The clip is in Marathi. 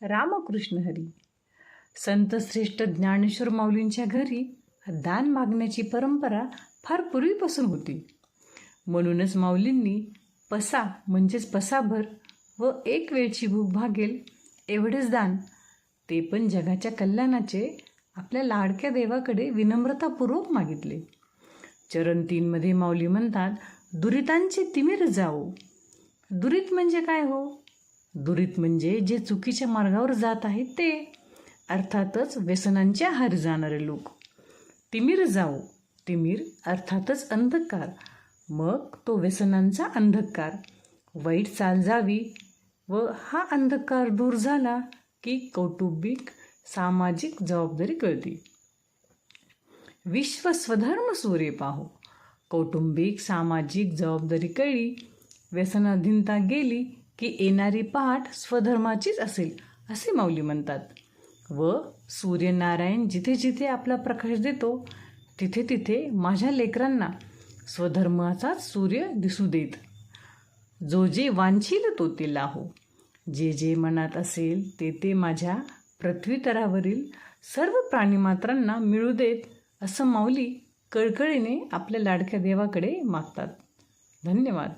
रामकृष्ण हरी. संत श्रेष्ठ ज्ञानेश्वर माऊलींच्या घरी दान मागण्याची परंपरा फार पूर्वीपासून होती. म्हणूनच माऊलींनी पसा म्हणजेच पसाभर व एक वेळची भूक भागेल एवढेच दान, ते पण जगाच्या कल्याणाचे, आपल्या लाडक्या देवाकडे विनम्रतापूर्वक मागितले. चरण 3 मध्ये माऊली म्हणतात, दुरितांचे तिमिर जावो. दुरित म्हणजे काय हो? दुरित म्हणजे जे चुकीच्या मार्गावर जात आहेत ते, अर्थातच व्यसनांच्या आहारी जाणारे लोक. तिमिर जावो, तिमिर अर्थातच अंधकार, मग तो व्यसनांचा अंधकार. वाईट चाल जावी व हा अंधकार दूर झाला की कौटुंबिक सामाजिक जबाबदारी कळते. विश्व स्वधर्म सूर्य पाहो. कौटुंबिक सामाजिक जबाबदारी कळली, व्यसनाधीनता गेली की येणारी पहाट स्वधर्माचीच असेल असे माऊली म्हणतात. व सूर्यनारायण जिथे जिथे आपला प्रकाश देतो तिथे तिथे माझ्या लेकरांना स्वधर्माचाच सूर्य दिसू देत. जो जे वांछील तो ते लाहो. जे जे मनात असेल ते ते माझ्या पृथ्वीतरावरील सर्व प्राणीमात्रांना मिळू देत, असं माऊली कळकळीने आपल्या लाडक्या देवाकडे मागतात. धन्यवाद.